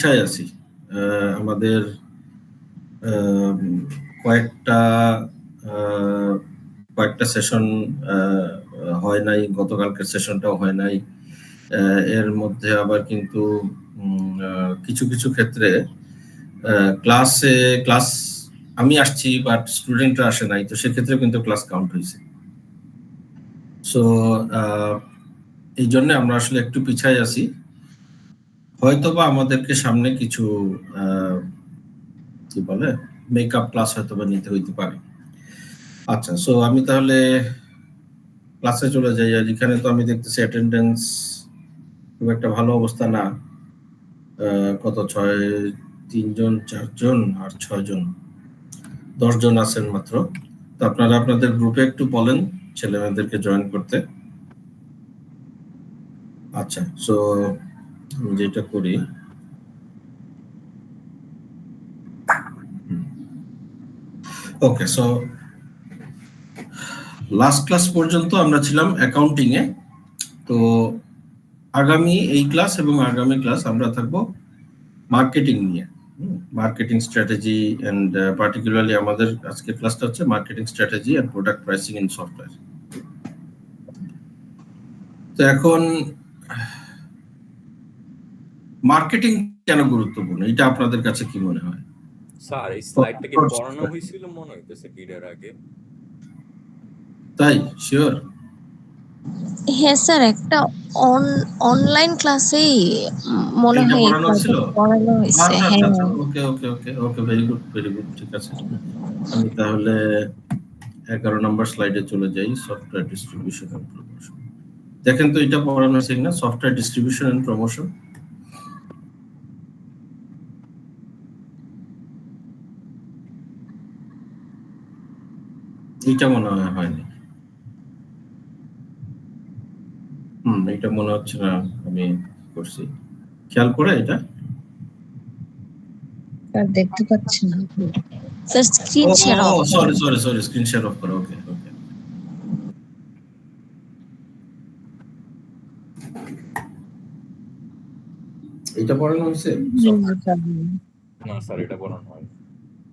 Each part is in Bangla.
আশায় আছি। আমাদের কয়েকটা সেশন হয় নাই, গতকালকের সেশনটাও হয় নাই। এর মধ্যে আবার কিন্তু কিছু কিছু ক্ষেত্রে ক্লাস আমি আসছি বাট স্টুডেন্টরা আসে নাই, তো সেক্ষেত্রে কিন্তু ক্লাস কাউন্ট হয়েছে। সো এই জন্য আমরা আসলে একটু পিছায় আছি। হয়তোবা আমাদেরকে সামনে কিছু কি বলে মেকআপ ক্লাস হয়তোবা নিতে হইতে পারে। আচ্ছা, সো আমি তাহলে ক্লাসে চলে যাই। আর এখানে তো আমি দেখতেছি অ্যাটেন্ডেন্স খুব একটা ভালো অবস্থা না। কত 3 জন 4 জন আর 6 জন, 10 জন আছেন মাত্র। তো আপনারা আপনাদের গ্রুপে একটু বলেন ছেলেমেয়েদেরকে জয়েন করতে। আচ্ছা, সো যেটা করি, ওকে। সো লাস্ট ক্লাস পর্যন্ত আমরা ছিলাম অ্যাকাউন্টিং এ। তো আগামী এই ক্লাস এবং আগামী ক্লাস আমরা থাকবো মার্কেটিং নিয়ে, মার্কেটিং স্ট্র্যাটেজি এন্ড পার্টিকুলারলি আমাদের আজকের ক্লাসটা হচ্ছে marketing strategy and product pricing in software. তো এখন মার্কেটিং কেন গুরুত্বপূর্ণ, এটা আপনাদের কাছে কি মনে হয়? স্যার এই স্লাইডটা কি পড়ানো হয়েছিল মনে হইতেছে ভিডিওর আগে? তাই শিওর? হ্যাঁ স্যার, একটা অনলাইন ক্লাসেই মনে হয় পড়ানো হয়েছে। আচ্ছা হ্যাঁ, আচ্ছা, ওকে ওকে ওকে ওকে, ভেরি গুড ভেরি গুড, ঠিক আছে। আমি তাহলে 11 নম্বর স্লাইডে চলে যাই, সফটওয়্যার ডিস্ট্রিবিউশন এন্ড প্রমোশন। দেখেন তো এটা পড়ানো হয়েছে না, সফটওয়্যার ডিস্ট্রিবিউশন এন্ড প্রমোশন। এটা মনে হয় হয়নি। এটা মনে হচ্ছে না আমি করছি। খেয়াল করে এটা স্যার দেখতে পাচ্ছেন না sir, screen share of. Sorry screen share of করো। ওকে ওকে, এটা পড়ানো হয়েছে? না স্যার, এটা পড়ানো হয়।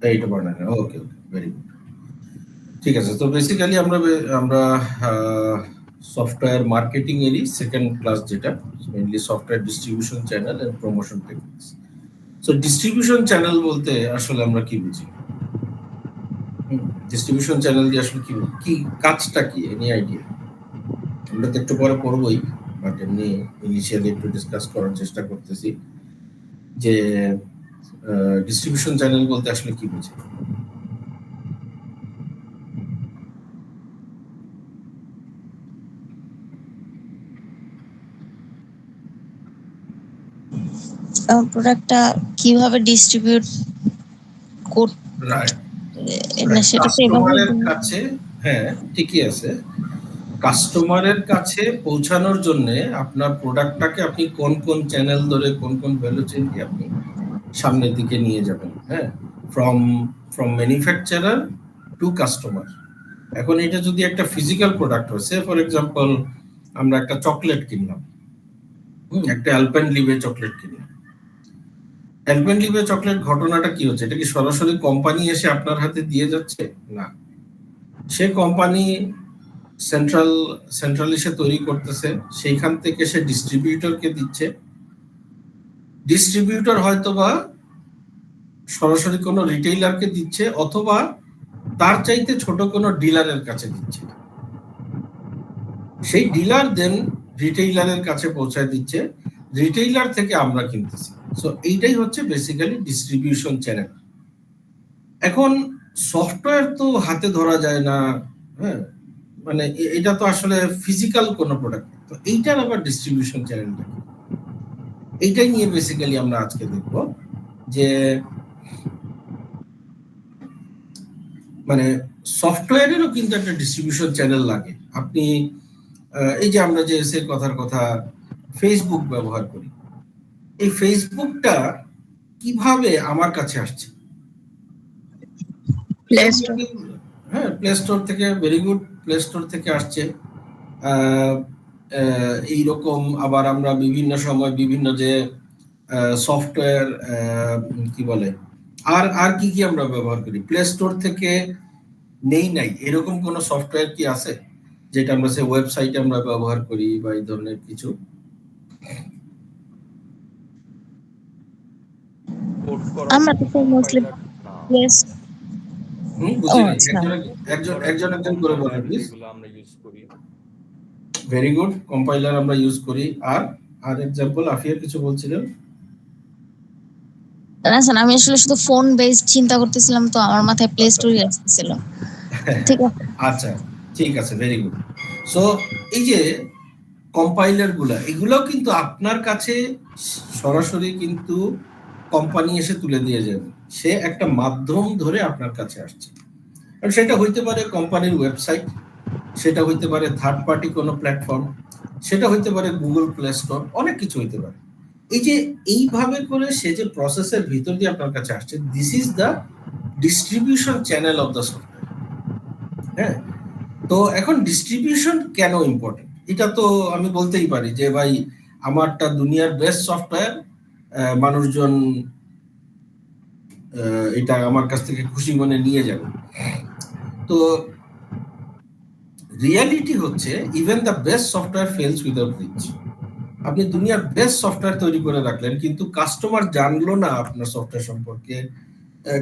এইটা পড়ানো হয়, ওকে ওকে, ভেরি গুড, ঠিক আছে। তো বেসিক্যালি আমরা সফটওয়্যার মার্কেটিং এরই সেকেন্ড ক্লাস, যেটা mainly software distribution channel and promotion techniques. So distribution channel বলতে আসলে আমরা কি বুঝি? ডিস্ট্রিবিউশন চ্যানেল দিয়ে আসলে কি কাজটা কি, এনি আইডিয়া? আমরা তো একটু পরে পড়বই, বাট এমনি ইনিশিয়ালি একটু ডিসকাস করার চেষ্টা করতেছি যে ডিস্ট্রিবিউশন চ্যানেল বলতে আসলে কি বুঝি। প্রোডাক্টটা কিভাবে ডিস্ট্রিবিউট কাস্টমারের কাছে, হ্যাঁ ঠিকই আছে, কাস্টমারের কাছে পৌঁছানোর জন্য আপনার প্রোডাক্টটাকে আপনি কোন কোন চ্যানেল ধরে কোন কোন ভ্যালু চেইন দিয়ে আপনি সামনের দিকে নিয়ে যাবেন। হ্যাঁ, ফ্রম ম্যানুফ্যাকচারার টু কাস্টমার। এখন এটা যদি একটা ফিজিক্যাল প্রোডাক্ট হয়, সে ফর এক্সাম্পল আমরা একটা চকলেট কিনলাম, একটা অ্যালপেনলিবে চকলেট কিনলাম। অ্যালপেনলিবে চকলেট ঘটনাটা কি হচ্ছে? এটা কি সরাসরি কোম্পানি এসে আপনার হাতে দিয়ে যাচ্ছে? না, সে কোম্পানি সেন্ট্রালি সে তৈরি করতেছে, সেইখান থেকে সে ডিস্ট্রিবিউটরকে দিচ্ছে। ডিস্ট্রিবিউটর হয়তোবা সরাসরি কোনো রিটেইলারকে দিচ্ছে, অথবা তার চাইতে ছোট কোনো ডিলারের কাছে দিচ্ছে। সেই ডিলার দেন রিটেইলারের কাছে পৌঁছায় দিচ্ছে, রিটেইলার থেকে আমরা কিনতেছি। সো এইটাই হচ্ছে বেসিক্যালি ডিস্ট্রিবিউশন চ্যানেল। এখন সফটওয়্যার তো হাতে ধরা যায় না, হ্যাঁ, মানে এটা তো আসলে ফিজিক্যাল কোনো প্রোডাক্ট। তো এইটার আবার ডিস্ট্রিবিউশন চ্যানেলটা কি, এইটাই নিয়ে বেসিক্যালি আমরা আজকে দেখব যে মানে সফটওয়্যারেরও কিন্তু একটা ডিস্ট্রিবিউশন চ্যানেল লাগে। আপনি এই যে আমরা যে এসে কথার কথা ফেসবুক ব্যবহার করি, এই ফেসবুকটা কিভাবে আমার কাছে আসছে? হ্যাঁ, প্লে স্টোর থেকে, ভেরি গুড, প্লে স্টোর থেকে আসছে। এইরকম আবার আমরা বিভিন্ন সময় বিভিন্ন যে সফটওয়্যার, কি বলে, আর কি কি আমরা ব্যবহার করি? প্লে স্টোর থেকে নাই এরকম কোনো সফটওয়্যার কি আছে যেটা আমরা সে ওয়েবসাইটে আমরা ব্যবহার করি বা এই ধরনের কিছু? কোড করার আমরা জন্য তো মোস্টলি কম্পাইলার না। প্লেস ও বুঝি নাই, আচ্ছা একজন করার একজন জন্য একজন করে বলেন কম্পাইলার প্লিজ। যেগুলো আমরা ইউজ করি। ভেরি গুড, কম্পাইলার আমরা ইউজ করি। আর এক্সাম্পল আফিয়া কিছু বলছিলেন? না স্যার, আমি আসলে শুধু ফোন বেসড চিন্তা করতেছিলাম, তো আমার মাথায় প্লে আচ্ছা স্টোরই আসতেছিল। ঠিক আছে। আচ্ছা, ঠিক আছে, ভেরি গুড। সো এই যে কম্পাইলার গুলা, এগুলোও কিন্তু আপনার কাছে সরাসরি কিন্তু কোম্পানি এসে তুলে দিয়ে যাবে। সে একটা মাধ্যম ধরে আপনার কাছে আসছে। আর সেটা হইতে পারে কোম্পানির ওয়েবসাইট, সেটা হইতে পারে থার্ড পার্টি কোনো প্ল্যাটফর্ম, সেটা হইতে পারে গুগল প্লে স্টোর, অনেক কিছু হইতে পারে। এই যে এইভাবে করে সে যে প্রসেসের ভিতর দিয়ে আপনার কাছে আসছে, this is the distribution channel of the software. হ্যাঁ, তো এখন ডিস্ট্রিবিউশন কেন ইম্পর্টেন্ট, এটা তো আমি বলতেই পারি যে ভাই আমারটা দুনিয়ার বেস্ট সফটওয়্যার, মানুষজন এটা আমার কাছ থেকে খুশি মনে নিয়ে যাবে। তো রিয়ালিটি হচ্ছে even the best software fails without reach. আপনি দুনিয়ার বেস্ট সফটওয়্যার তৈরি করে রাখলেন, কিন্তু কাস্টমার জানলো না আপনার সফটওয়্যার সম্পর্কে।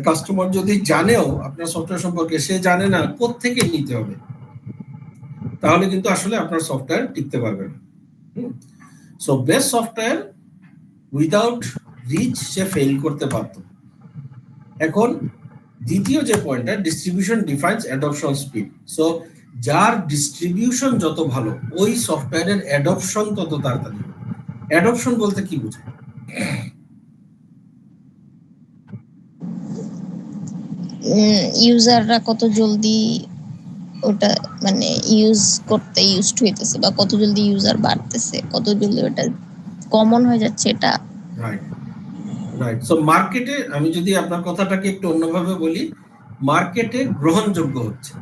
কাস্টমার যদি জানেও আপনার সফটওয়্যার সম্পর্কে, সে জানে না কোত্থেকে নিতে হবে, তাহলে কিন্তু আসলে আপনার সফটওয়্যার টিকতে পারবে না। So best software without reach সে ফেল করতে পারত। এখন দ্বিতীয় যে পয়েন্টটা, distribution defines adoption speed. So যার ডিস্ট্রিবিউশন যত ভালো, ওই সফটওয়্যারের অ্যাডপশন তত তাড়াতাড়ি। অ্যাডপশন বলতে কি বোঝায়? ইউজাররা কত জলদি ওটা মানে ইউজড হইতেছে, বা কত জলদি ইউজার বাড়তেছে, কত জলদি ওটা কমন হয়ে যাচ্ছে, এটা। Right, right. সো মার্কেটে, আমি যদি আপনার কথাটাকে একটু অন্যভাবে বলি, মার্কেটে গ্রহণযোগ্য হচ্ছে।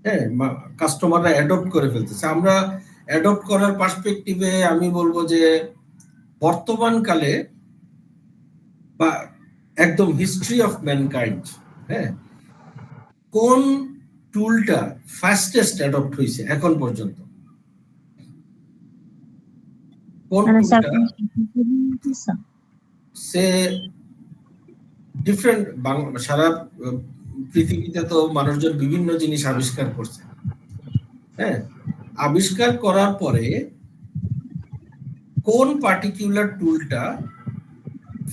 হ্যাঁ, কাস্টমাররা অ্যাডপ্ট করে ফেলতেছে। আমরা অ্যাডপ্ট করার পার্সপেক্টিভে আমি বলবো যে বর্তমানকালে বা একদম হিস্ট্রি অফ ম্যানকাইন্ড, হ্যাঁ, কোন টুলটা ফাস্টেস্ট অ্যাডপ্ট হয়েছে এখন পর্যন্ত? কোন মানে স্যার, টুলটা সে ডিফারেন্ট, সারা পৃথিবীতে তো মানুষজন বিভিন্ন জিনিস আবিষ্কার করছে। হ্যাঁ, আবিষ্কার করার পরে কোন পার্টিকুলার টুলটা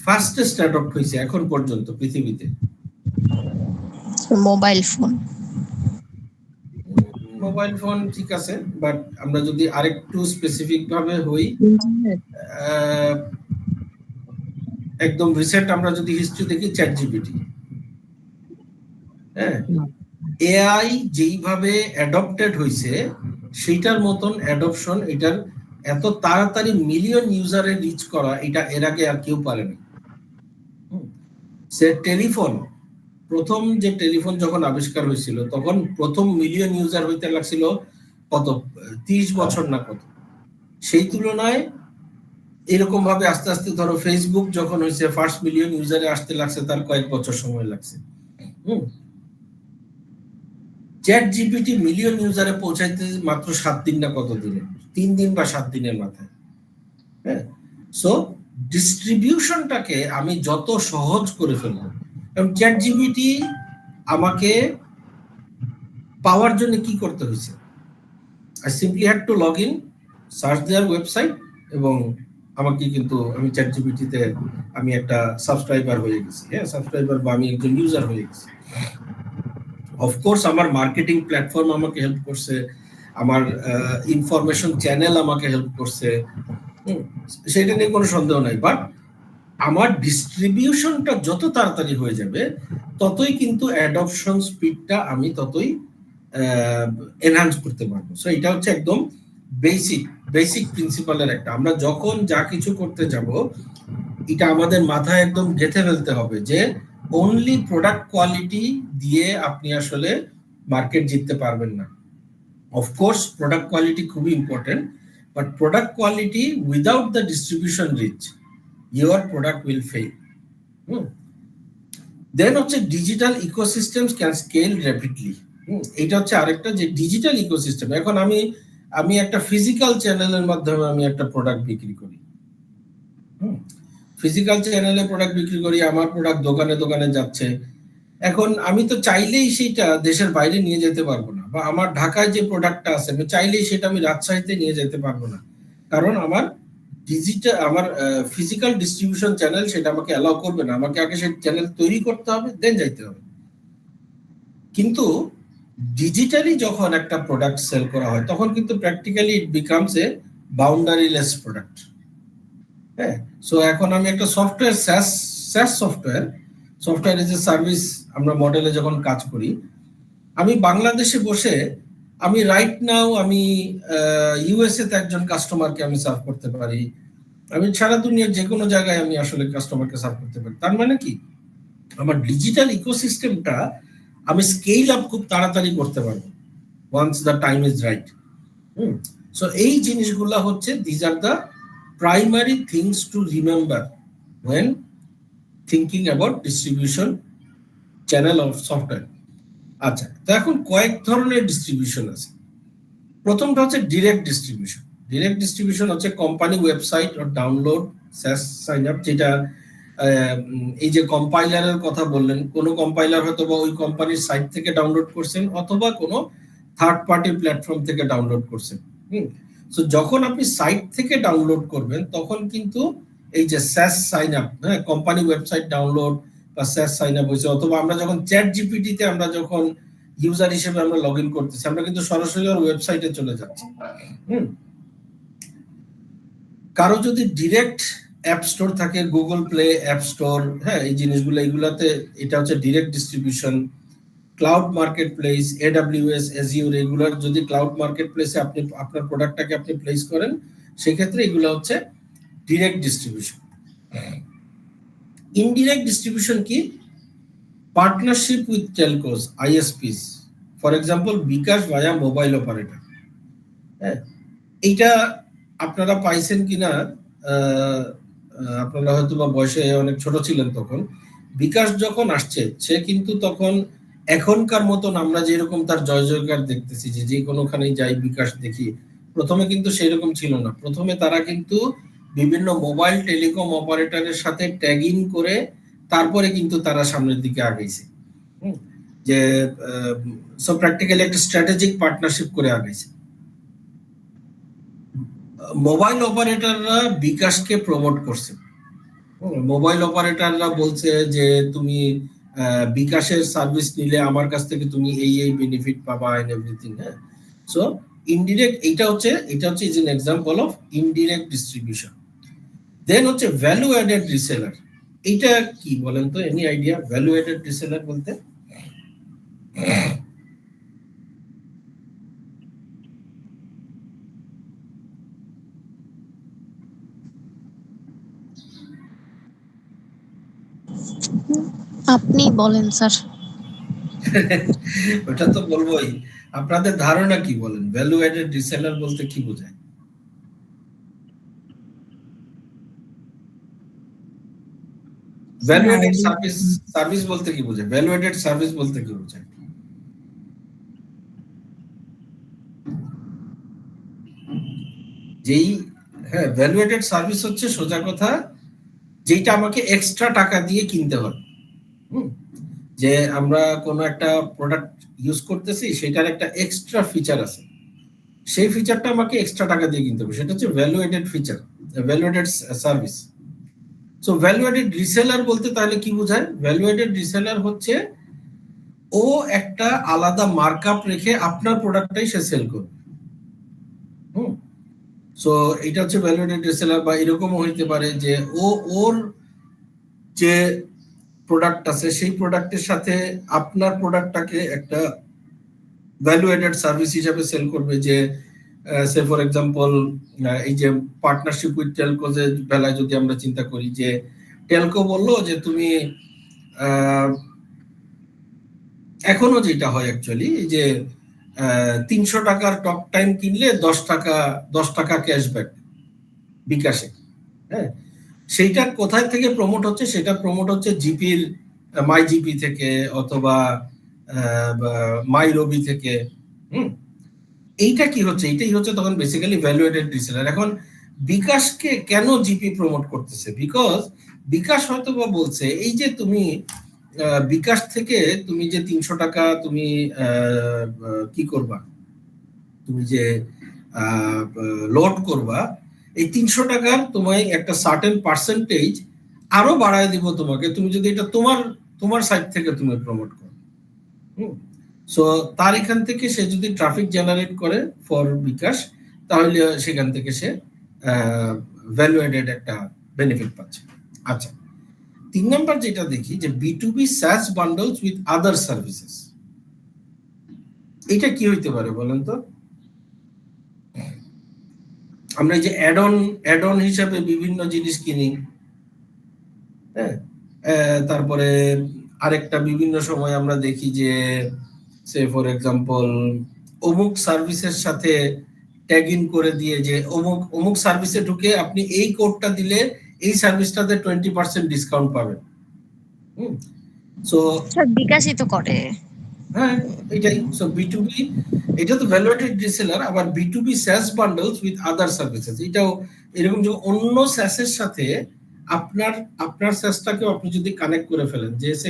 ফাস্টেস্ট অ্যাডপ্ট হয়েছে এখন পর্যন্ত পৃথিবীতে? Mobile phone. মোবাইল ফোন ঠিক আছে, বাট আমরা যদি আরেকটু স্পেসিফিক ভাবে হই, একদম রিসেন্ট আমরা যদি হিস্ট্রি দেখি, চ্যাট জিপিটি। হ্যাঁ, এআই যেইভাবে অ্যাডপ্টেড হয়েছে, সেইটার মতন অ্যাডপশন, এটার এত তাড়াতাড়ি মিলিয়ন ইউজারে রিচ করা, এটা এর আগে আর কেউ পারেনি। সে টেলিফোন, প্রথম যে টেলিফোন যখন আবিষ্কার হয়েছিল, তখন প্রথম মিলিয়ন ইউজার হইতে লাগছিল কত, 30 বছর না কত। সেই তুলনায় এরকম ভাবে আস্তে আস্তে ধরো ফেসবুক যখন হয়েছে, ফার্স্ট মিলিয়ন ইউজারে আসতে লাগছে তার কয়েক বছর সময় লাগছে। চ্যাট জিপিটি মিলিয়ন ইউজারে পৌঁছাইতে মাত্র 7 দিন না কত দিনে, 3 দিন বা 7 দিনের মাথায়। হ্যাঁ, সো ডিস্ট্রিবিউশনটাকে আমি যত সহজ করে ফেলবো, এবং চ্যাট জিপিটি আমাকে পাওয়ার জন্য কি করতে হয়েছে? I simply had to log in, search their website, এবং আমাকে কিন্তু আমি চ্যাট জিপিটিতে আমি একটা সাবস্ক্রাইবার হয়ে গেছি। হ্যাঁ, সাবস্ক্রাইবার বা আমি একজন ইউজার হয়ে গেছি। অফকোর্স আমার মার্কেটিং প্ল্যাটফর্ম আমাকে হেল্প করছে, আমার ইনফরমেশন চ্যানেল আমাকে হেল্প করছে, সেটা নিয়ে কোনো সন্দেহ নাই। বাট আমার ডিস্ট্রিবিউশনটা যত তাড়াতাড়ি হয়ে যাবে, ততই কিন্তু অ্যাডপশন স্পিডটা আমি ততই এনহান্স করতে পারবো। সো এটা হচ্ছে একদম বেসিক প্রিন্সিপালের একটা। আমরা যখন যা কিছু করতে যাব, এটা আমাদের মাথায় একদম গেঁথে ফেলতে হবে যে অনলি প্রোডাক্ট কোয়ালিটি দিয়ে আপনি আসলে মার্কেট জিততে পারবেন না। অফকোর্স প্রোডাক্ট কোয়ালিটি খুবই important, but product quality without the distribution reach, your product will fail. Then হচ্ছে digital ecosystems can scale rapidly. এটা হচ্ছে আরেকটা, যে ডিজিটাল ইকোসিস্টেম। এখন আমি একটা ফিজিক্যাল চ্যানেলের মাধ্যমে আমি একটা প্রোডাক্ট বিক্রি করি, ফিজিক্যাল চ্যানেলে প্রোডাক্ট বিক্রি করি, আমার প্রোডাক্ট দোকানে দোকানে যাচ্ছে। এখন আমি তো চাইলেই সেইটা দেশের বাইরে নিয়ে যেতে পারবো না, বা আমার ঢাকায় যে প্রোডাক্টটা আছে আমি চাইলেই সেটা আমি রাজশাহীতে নিয়ে যেতে পারবো না, কারণ আমার ফিজিক্যাল ডিস্ট্রিবিউশন চ্যানেল সেটা আমাকে অ্যালাউ করবে না। আমাকে আগে সেই চ্যানেল তৈরি করতে হবে, দেন যাইতে হবে। কিন্তু ডিজিটালি যখন একটা প্রোডাক্ট সেল করা হয় তখন কিন্তু practically it becomes a boundaryless product. হ্যাঁ, সো এখন আমি একটা software, SaaS software as a service আমরা মডেলে যখন কাজ করি, আমি বাংলাদেশে বসে আমি রাইট নাও আমি ইউএসএ তে একজন কাস্টমারকে আমি সার্ভ করতে পারি, আমি সারা দুনিয়ার যে কোনো জায়গায় আমি আসলে কাস্টমারকে সার্ভ করতে পারি। তার মানে কি, আমার ডিজিটাল ইকোসিস্টেমটা আমি স্কেল আপ খুব তাড়াতাড়ি করতে পারবো once the time is right. So এই জিনিসগুলো হচ্ছে these are the primary things to remember when thinking about distribution channel of software. আচ্ছা, তো এখন কয়েক ধরনের ডিস্ট্রিবিউশন আছে। প্রথমটা হচ্ছে ডিরেক্ট ডিস্ট্রিবিউশন। ডিরেক্ট ডিস্ট্রিবিউশন হচ্ছে কোম্পানি ওয়েবসাইট ও ডাউনলোড SaaS সাইন আপ, যেটা এই যে কম্পাইলারের কথা বললেন, কোনো কম্পাইলার হয়তো বা ওই কোম্পানির সাইট থেকে ডাউনলোড করছেন অথবা কোনো থার্ড পার্টি প্ল্যাটফর্ম থেকে ডাউনলোড করছেন। সো যখন আপনি সাইট থেকে ডাউনলোড করবেন তখন কিন্তু এই যে SaaS সাইন আপ, হ্যাঁ, কোম্পানি ওয়েবসাইট ডাউনলোড বা SaaS সাইন আপ হয়েছে, অথবা আমরা যখন চ্যাট জিপিটি তে আমরা যখন ইউজার হিসেবে আমরা লগ ইন করতেছি, আমরা কিন্তু সরাসরি ওর ওয়েবসাইটে চলে যাচ্ছি। কারো যদি ডিরেক্ট অ্যাপ স্টোর থাকে, গুগল প্লে অ্যাপ স্টোর, হ্যাঁ, এই জিনিসগুলো, এইগুলাতে এটা হচ্ছে direct distribution. Cloud market place, AWS, Azure, এগুলোর যদি ক্লাউড মার্কেট প্লেসে আপনি আপনার প্রোডাক্টটাকে আপনি প্লেস করেন, সেক্ষেত্রে এগুলো হচ্ছে ডিরেক্ট ডিস্ট্রিবিউশন। ইনডিরেক্ট ডিস্ট্রিবিউশন কি? Partnership with telcos, ISPs, for example bKash via mobile operator. হ্যাঁ, এইটা আপনারা পাইছেন কিনা, আপনারা হয়তো বা বয়সে অনেক ছোট ছিলেন তখন। বিকাশ যখন আসছে, সে কিন্তু তখন এখনকার মতন আমরা যেরকম তার জয় জয়কার দেখতেছি, যে কোনোখানেই যাই বিকাশ দেখি, প্রথমে কিন্তু সেরকম ছিল না। প্রথমে তারা কিন্তু বিভিন্ন মোবাইল টেলিকম অপারেটরের সাথে ট্যাগ ইন করে তারপরে কিন্তু তারা সামনের দিকে আগাইছে, যে সো প্র্যাকটিক্যালি একটা স্ট্র্যাটেজিক পার্টনারশিপ করে আগাইছে। মোবাইল অপারেটররা বিকাশকে প্রমোট করছে। মোবাইল অপারেটররা বলছে যে তুমি বিকাশের সার্ভিস নিলে আমার কাছ থেকে তুমি এই বেনিফিট পাবা এন্ড এভরিথিং। হ্যাঁ, সো ইনডিরেক্ট, এটা হচ্ছে is an example of indirect distribution. Then হচ্ছে ভ্যালু অ্যাডেড রিসেলার। এটা কি বলেন তো, any idea value added reseller বলতে? আপনি বলেন স্যার। ওটা তো বলবোই, আপনাদের ধারণা কি বলেন, ভ্যালু অ্যাডেড রিসেলার বলতে কি বোঝায়? ভ্যালু অ্যাডেড সার্ভিস বলতে কি বোঝায়? ভ্যালু অ্যাডেড সার্ভিস বলতে কি বোঝায়? যেই, হ্যাঁ, ভ্যালু অ্যাডেড সার্ভিস হচ্ছে সোজা কথা যেটা আমাকে এক্সট্রা টাকা দিয়ে কিনতে হবে। যে আমরা কোনো একটা প্রোডাক্ট ইউজ করতেছি, সেটার একটা এক্সট্রা ফিচার আছে, সেই ফিচারটা আমাকে এক্সট্রা টাকা দিয়ে কিনতে হবে, সেটা হচ্ছে value added feature, value added service. So value added reseller বলতে তাহলে কি বোঝায়? ভ্যালু অ্যাডেড রিসেলার হচ্ছে ও একটা আলাদা মার্কআপ রেখে আপনার প্রোডাক্টটাই সে সেল করবে। সো এটা হচ্ছে ভ্যালু অ্যাডেড রিসেলার। বা এরকমও হইতে পারে যে ওর যে প্রোডাক্ট আছে সেই প্রোডাক্টের সাথে আপনার প্রোডাক্টটাকে একটা ভ্যালু অ্যাডেড সার্ভিস হিসেবে সেল করবে। যে সে ফর এক্সাম্পল এই যে পার্টনারশিপ উইথ টেলকো যে বেলায় যদি আমরা চিন্তা করি, যে টেলকো বললো যে তুমি এখনো যেটা হয় অ্যাকচুয়ালি, যে 300 টাকার টক টাইম কিনলে 10 টাকা ক্যাশব্যাক বিকাশে। হ্যাঁ, সেইটা কোথায় থেকে প্রমোট হচ্ছে? সেটা প্রমোট হচ্ছে জিপির মাই জিপি থেকে অথবা মাই রবি থেকে। হুম, এইটা কি হচ্ছে? এইটাই হচ্ছে তখন বেসিক্যালি ভ্যালুয়েটেড রিসেলার। এখন বিকাশকে কেন জিপি প্রমোট করতেছে? বিকজ বিকাশ হয়তো বা বলছে এই যে তুমি বিকাশ থেকে তুমি যে 300 টাকা তুমি কি করবা, তুমি যে লোড করবা, এই 300 টাকার তোমায় একটা সার্টেন পার্সেন্টেজ আরো বাড়ায় দিব তোমাকে, তুমি যদি এটা তোমার তোমার সাইড থেকে তুমি প্রমোট করো। সো তার এখান থেকে সে যদি ট্রাফিক জেনারেট করে ফর বিকাশ, তাহলে সেখান থেকে সে ভ্যালু এডেড একটা বেনিফিট পাচ্ছে। আচ্ছা, 3 নাম্বার যেটা দেখি যে B2B SaaS bundles with other services. এটা কি হইতে পারে বলেন তো? আমরা এই যে অ্যাড অন হিসাবে বিভিন্ন জিনিস কিনি, হ্যাঁ, তারপরে আরেকটা বিভিন্ন সময় আমরা দেখি যে সে ফর এক্সাম্পল অমুক সার্ভিসের সাথে ট্যাগ ইন করে দিয়ে যে অমুক অমুক সার্ভিসে ঢুকে আপনি এই কোডটা দিলে এই সার্ভিসটাতে 20% ডিসকাউন্ট পাবেন। সো বিকাশই তো করে। হ্যাঁ, এটাই। সো B2B, এটা তো ভ্যালুয়েটেড রিসেলার। আবার B2B SaaS bundles with other services, এটাও এরকম যে অন্য SaaS-এর সাথে আপনার SaaS-টাকে আপনি যদি কানেক্ট করে ফেলেন, যে সে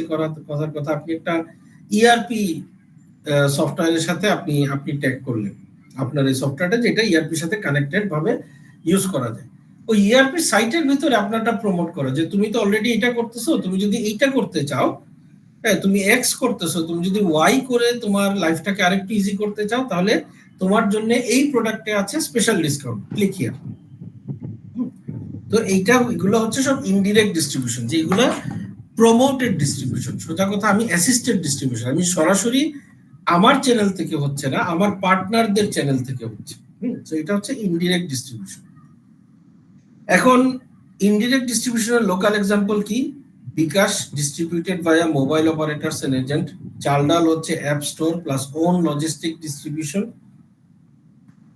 কথার কথা আপনি একটা ERP সফটওয়্যারের সাথে আপনি ট্যাগ করলেন আপনার এই সফটওয়্যারটা, যেটা ERP-র সাথে কানেক্টেড ভাবে ইউজ করা যায়। ওই ERP সাইটের ভিতরে আপনারটা প্রমোট করে যে তুমি তো অলরেডি এটা করতেছো, তুমি যদি এইটা করতে চাও, হ্যাঁ, তুমি এক্স করতেছো, তুমি যদি ওয়াই করে তোমার লাইফটাকে আরেকটু ইজি করতে চাও, তাহলে তোমার জন্য এই প্রোডাক্টে আছে স্পেশাল ডিসকাউন্ট, ক্লিক হিয়ার। তো এগুলো হচ্ছে সব ইনডিরেক্ট ডিস্ট্রিবিউশন, যেগুলো প্রমোটেড ডিস্ট্রিবিউশন। সোজা কথা, আমি অ্যাসিস্টেড ডিস্ট্রিবিউশন, আমি সরাসরি আমার চ্যানেল থেকে হচ্ছে না, আমার পার্টনারদের চ্যানেল থেকে হচ্ছে। তো এটা হচ্ছে ইনডিরেক্ট ডিস্ট্রিবিউশন। এখন ইনডিরেক্ট ডিস্ট্রিবিউশনের লোকাল এক্সাম্পল কি? BKash distributed via mobile operators and agent. Chaldal হচ্ছে app store plus own logistic distribution.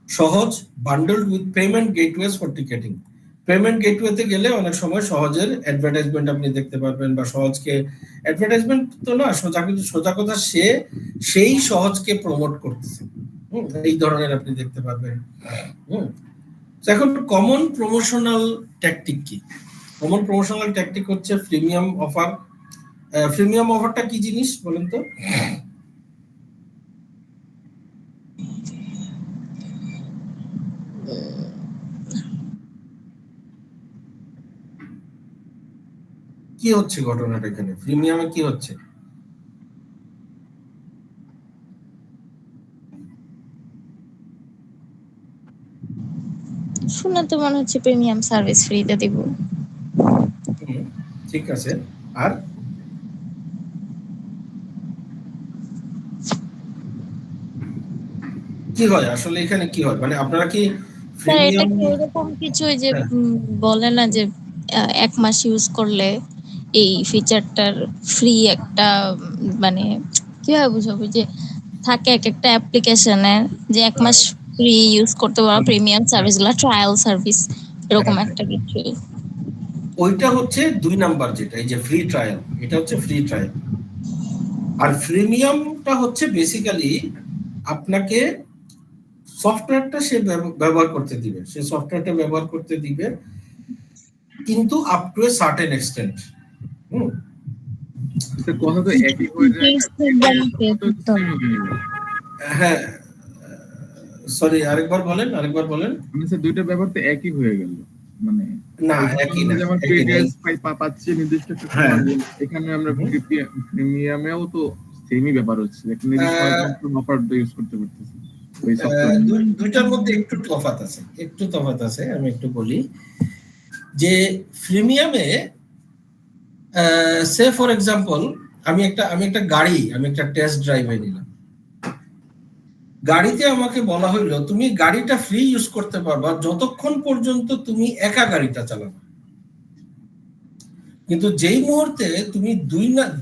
Shohoz bundled with payment gateways for ticketing. Payment গেটওয়েতে গেলে অনেক সময় সহজের অ্যাডভার্টাইজমেন্ট আপনি দেখতে পারবেন, বা সহজকে অ্যাডভার্টাইজমেন্ট তো না, সোজা কথা সেই সহজকে প্রমোট করতেছে, এই ধরনের আপনি দেখতে পারবেন। এখন কমন প্রমোশনাল ট্যাকটিক কি? কমন প্রমোশনাল ট্যাকটিক হচ্ছে ফ্রিমিয়াম অফার। ফ্রিমিয়াম অফারটা কি জিনিস বলেন তো? কি হচ্ছে ঘটনাটা এখানে? প্রিমিয়ামে কি হচ্ছে? শুনে তো মনে হচ্ছে প্রিমিয়াম সার্ভিস ফ্রিতে দিব। ঠিক আছে, আর কি হয় আসলে এখানে? কি হয় মানে আপনারা কি এটা কি এরকম কিছু যে বলে না যে 1 মাস ইউজ করলে এই ফিচারটার ফ্রি একটা মানে কিভাবে বুঝাবো, যে থাকে এক একটা অ্যাপ্লিকেশনে যে 1 মাস ফ্রি ইউজ করতে পারো প্রিমিয়াম সার্ভিসগুলো, ট্রায়াল সার্ভিস, এরকম একটা কিছু। ওইটা হচ্ছে 2 নাম্বার, যেটা এই যে ফ্রি ট্রায়াল, এটা হচ্ছে ফ্রি ট্রায়াল। আর প্রিমিয়ামটা হচ্ছে বেসিক্যালি আপনাকে সফটওয়্যারটা সে ব্যবহার করতে দিবে, সে সফটওয়্যারটা ব্যবহার করতে দিবে, কিন্তু up to a certain extent. কথা তো একই হয়ে যায়। হ্যাঁ, সরি, আরেকবার বলেন। মানে স্যার দুইটা ব্যাপার তো একই হয়ে গেল, মানে না একই না, যেমন প্রিভিয়াস পাচ্ছি নির্দিষ্ট একটা সময়, এখানে আমরা প্রিমিয়ামেও তো সেমই ব্যাপার হচ্ছে, একটা নির্দিষ্ট অফার ইউজ করতে পারতেছি। দুইটার মধ্যে একটু তফাৎ আছে, আমি একটু বলি যে প্রিমিয়ামে সে ফর এক্সাম্পল আমি একটা গাড়ি, আমি একটা টেস্ট ড্রাইভে নিলাম, গাড়িতে আমাকে বলা হইলো তুমি গাড়িটা ফ্রি ইউজ করতে পারবা যতক্ষণ পর্যন্ত তুমি একা গাড়িটা চালাবে, কিন্তু যেই মুহূর্তে তুমি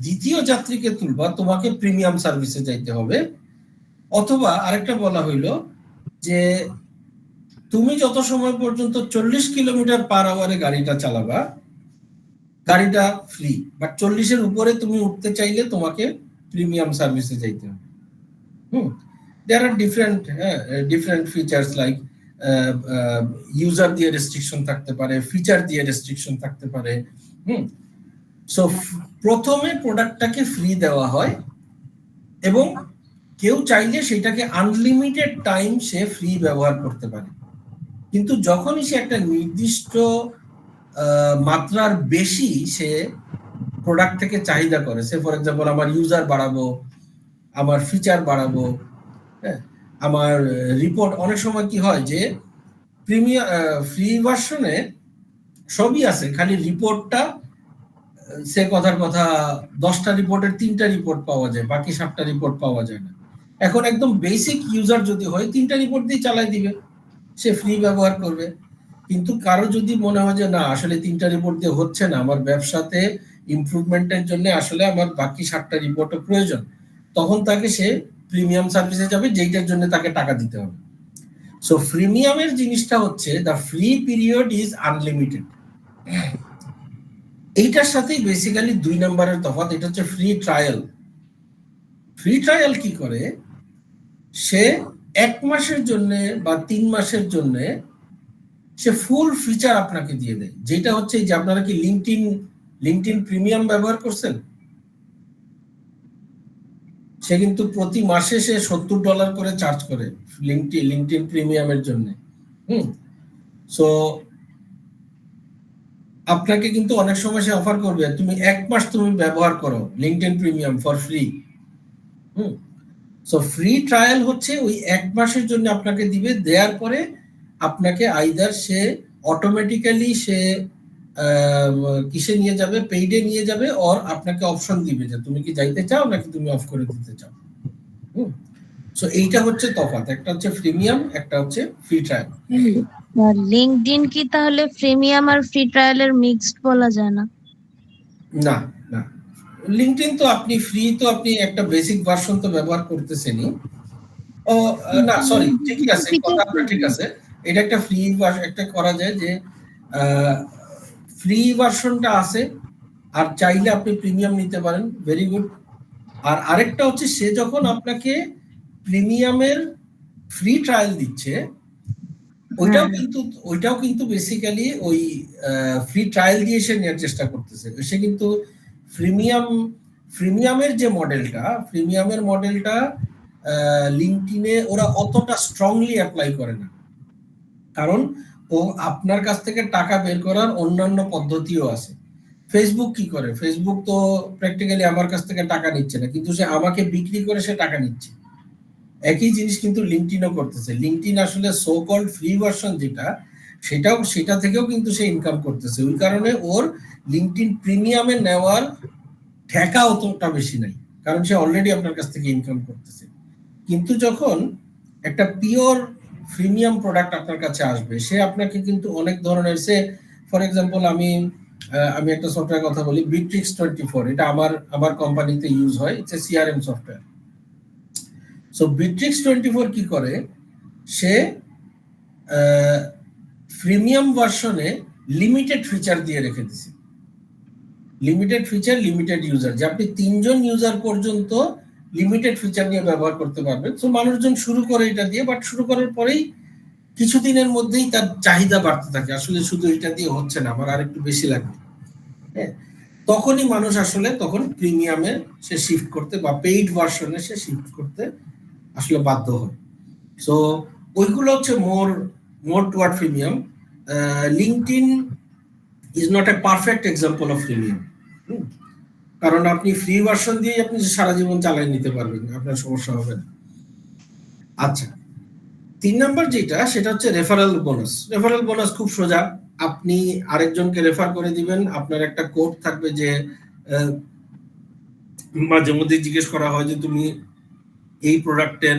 দ্বিতীয় যাত্রীকে তুলবা তোমাকে প্রিমিয়াম সার্ভিসে যাইতে হবে। অথবা আরেকটা বলা হইলো যে তুমি যত সময় পর্যন্ত 40 কিলোমিটার পার আওয়ারে গাড়িটা চালাবা, গাড়িটা ফ্রি, বাট 40-এর উপরে তুমি উঠতে চাইলে তোমাকে প্রিমিয়াম সার্ভিসে যাইতে হবে। দেয়ার আর ডিফারেন্ট ফিচার্স লাইক ইউজার দিয়ে রেস্ট্রিকশন থাকতে পারে, ফিচার দিয়ে রেস্ট্রিকশন থাকতে পারে। সো প্রথমে প্রোডাক্টটাকে ফ্রি দেওয়া হয় এবং কেউ চাইলে সেটাকে আনলিমিটেড টাইম সে ফ্রি ব্যবহার করতে পারে। কিন্তু যখনই সে একটা নির্দিষ্ট মাত্রার বেশি সে প্রোডাক্ট থেকে চাহিদা করে, সে ফর এক্সাম্পল আমার ইউজার বাড়াবো, আমার ফিচার বাড়াবো, হ্যাঁ, আমার রিপোর্ট, অনেক সময় কি হয় যে প্রিমিয়াম ফ্রি ভার্সনে সবই আছে, খালি রিপোর্টটা সে কথার কথা 10টা রিপোর্টের 3টা রিপোর্ট পাওয়া যায়, বাকি 7টা রিপোর্ট পাওয়া যায় না। এখন একদম বেসিক ইউজার যদি হয় 3টা রিপোর্ট দিয়ে চালাই দিবে, সে ফ্রি ব্যবহার করবে। কিন্তু কারো যদি মনে হয় যে না আসলে 3টা রিপোর্ট দিয়ে হচ্ছে না, আমার ব্যবসাতে ইমপ্রুভমেন্টের জন্য আসলে আমার বাকি 7টা রিপোর্টও প্রয়োজন, তখন তাকে সে প্রিমিয়াম সার্ভিসে যাবে, যেইটার জন্য তাকে টাকা দিতে হবে। সো প্রিমিয়ামের জিনিসটা হচ্ছে the free period is unlimited. এইটার সাথেই বেসিক্যালি 2 নম্বরের তফাৎ, এটা হচ্ছে ফ্রি ট্রায়াল। ফ্রি ট্রায়াল কি করে, সে 1 মাসের জন্য বা 3 মাসের জন্য সে ফুল ফিচার আপনাকে দিয়ে দেয়, যেটা হচ্ছে যে আপনারা কি লিঙ্কডইন প্রিমিয়াম ব্যবহার করছেন, সে কিন্তু প্রতি মাসে সে $70 করে চার্জ করে লিঙ্কডইন প্রিমিয়ামের জন্য। সো আপনাকে কিন্তু অনেক সময় সে অফার করবে তুমি 1 মাস তুমি ব্যবহার করো LinkedIn premium for free. So free trial হচ্ছে ওই 1 মাসের জন্য আপনাকে দিবে, দেওয়ার পরে আপনাকে আইদার সে অটোমেটিক্যালি সে কিসে নিয়ে যাবে, পেইডে নিয়ে যাবে, অর আপনাকে অপশন দিবে যে তুমি কি যাইতে চাও নাকি তুমি অফ করে দিতে চাও। সো এইটা হচ্ছে তফাৎ, একটা হচ্ছে প্রিমিয়াম, একটা হচ্ছে ফ্রি ট্রায়াল। লিঙ্কডইন কি তাহলে প্রিমিয়াম আর ফ্রি ট্রায়ালের মিক্সড বলা যায় না? না না, লিঙ্কডইন তো আপনি ফ্রি, তো আপনি একটা বেসিক ভার্সন তো ব্যবহার করতেছেনই। ও না সরি, ঠিকই আছে, কথা আপনার ঠিক আছে, এটা একটা ফ্রি একটা করা যায় যে ফ্রি ভার্সনটা আছে আর চাইলে আপনি প্রিমিয়াম নিতে পারেন, ভেরি গুড। আর আরেকটা হচ্ছে সে যখন আপনাকে প্রিমিয়ামের ফ্রি ট্রায়াল দিচ্ছে, ওইটাও কিন্তু বেসিক্যালি ওই ফ্রি ট্রায়াল দিয়ে সে নেওয়ার চেষ্টা করতেছে। সে কিন্তু প্রিমিয়ামের যে মডেলটা লিঙ্কডইনে ওরা অতটা স্ট্রংলি অ্যাপ্লাই করে না, কারণ ও আপনার কাছ থেকে টাকা বের করার অন্যান্য পদ্ধতিও আছে। ফেসবুক কি করে, ফেসবুক তো প্র্যাকটিক্যালি আমার কাছ থেকে টাকা নিচ্ছে না, কিন্তু সে আমাকে বিক্রি করে সে টাকা নিচ্ছে। একই জিনিস কিন্তু লিঙ্কডইনও করতেছে। লিঙ্কডইন আসলে সো কল্ড ফ্রি ভার্সন যেটা, সেটা থেকেও কিন্তু সে ইনকাম করতেছে। ওই কারণে ওর লিঙ্কডইন প্রিমিয়ামে নেওয়ার ঠেকা অতটা বেশি নাই, কারণ সে অলরেডি আপনার কাছ থেকে ইনকাম করতেছে। কিন্তু যখন একটা পিওর প্রিমিয়াম প্রোডাক্ট আপনার কাছে আসবে, সে আপনাকে কিন্তু অনেক ধরনের, সে ফর এক্সাম্পল আমি একটা সফটওয়্যার কথা বলি, বিট্রিক্স 24, এটা আমার কোম্পানিতে ইউজ হয়, it's a CRM software. So Bitrix 24 কি করে, সে প্রিমিয়াম ভার্সনে লিমিটেড ফিচার দিয়ে রেখে দিছে, লিমিটেড ফিচার, লিমিটেড ইউজার, যে আপনি 3 জন ইউজার পর্যন্ত লিমিটেড ফিচার নিয়ে ব্যবহার করতে পারবেন। সো মানুষজন শুরু করে এটা দিয়ে, বাট শুরু করার পরেই কিছুদিনের মধ্যেই তার চাহিদা বাড়তে থাকে, আসলে শুধু এটা দিয়ে হচ্ছে না, আমার আরেকটু বেশি লাগবে। হ্যাঁ, তখনই মানুষ আসলে তখন প্রিমিয়ামে সে শিফট করতে বা পেইড ভার্সনে সে শিফট করতে আসলে বাধ্য হয়। সো ওইগুলো হচ্ছে more toward premium. LinkedIn is not a perfect example of premium, কারণ আপনি ফ্রি ভার্সন দিয়ে আপনি সারা জীবন চালিয়ে নিতে পারবেন, আপনার সমস্যা হবে না। আচ্ছা, 3 নাম্বার যেটা, সেটা হচ্ছে রেফারেল বোনাস। রেফারেল বোনাস খুব সোজা, আপনি আরেকজনকে রেফার করে দিবেন, আপনার একটা কোড থাকবে যে মাঝে মধ্যে জিজ্ঞেস করা হয় যে তুমি এই প্রোডাক্টের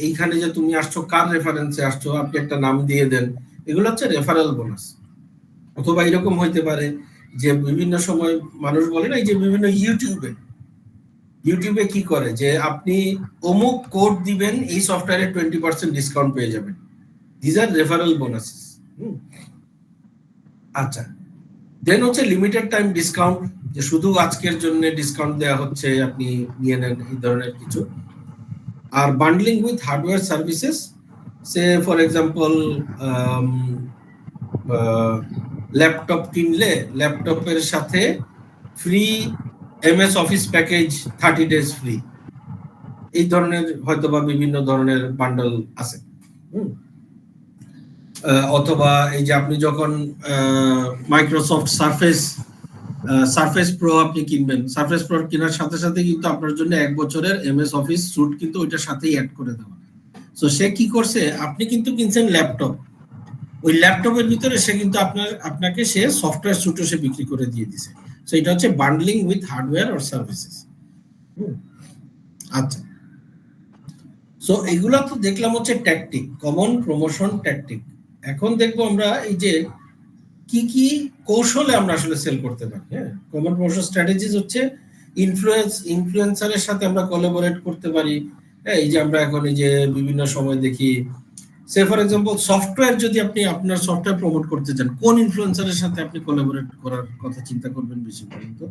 এইখানে যে তুমি আসছো কার রেফারেন্সে আসছো, আপনি একটা নাম দিয়ে দেন, এগুলো হচ্ছে রেফারেল বোনাস। অথবা এরকম হইতে পারে যে বিভিন্ন সময় মানুষ বলে না, এই যে বিভিন্ন ইউটিউবে কি করে যে আপনি অমুক কোড দিবেন, এই সফটওয়্যারে 20% ডিসকাউন্ট পেয়ে যাবেন। This are referral bonuses. আচ্ছা, দেন হচ্ছে লিমিটেড টাইম ডিসকাউন্ট, যে শুধু আজকের জন্য ডিসকাউন্ট দেওয়া হচ্ছে, আপনি নিয়ে নেন, এই ধরনের কিছু। আর bundling with hardware services, say for example laptop কিনলে ল্যাপটপের সাথে free MS office package 30 days free, এই ধরনের হয়তোবা বিভিন্ন ধরনের বান্ডল আছে। অথবা এই যে আপনি যখন মাইক্রোসফট সারফেস প্রো আপনি কিনবেন, সারফেস প্রো কেনার সাথে সাথে কিন্তু আপনার জন্য 1 বছরের এমএস অফিস স্যুট কিন্তু ওইটার সাথেই অ্যাড করে দেওয়া। সো সে কি করছে, আপনি কিন্তু কিনছেন ল্যাপটপ, ওই ল্যাপটপের ভিতরে সে কিন্তু আপনাকে সে সফটওয়্যার স্যুটও সে বিক্রি করে দিয়ে দিছে। সো এটা হচ্ছে bundling with hardware or services. আচ্ছা, সো এগুলা তো দেখলাম হচ্ছে ট্যাকটিক, কমন প্রমোশন ট্যাকটিক। এখন দেখবো আমরা এই যে কি কি কৌশলে আমরা আসলে সেল করতে পারি। হ্যাঁ, কমন প্রমোশন স্ট্র্যাটেজিস হচ্ছে ইনফ্লুয়েন্সারের সাথে আমরা কোলাবোরেট করতে পারি। হ্যাঁ, এই যে আমরা এখন এই যে বিভিন্ন সময় দেখি, সে ফর এক্সাম্পল সফটওয়্যার, যদি আপনি আপনার সফটওয়্যার প্রমোট করতে চান, কোন ইনফ্লুয়েন্সারের সাথে আপনি কোলাবোরেট করার কথা চিন্তা করবেন বেশি পর্যন্ত?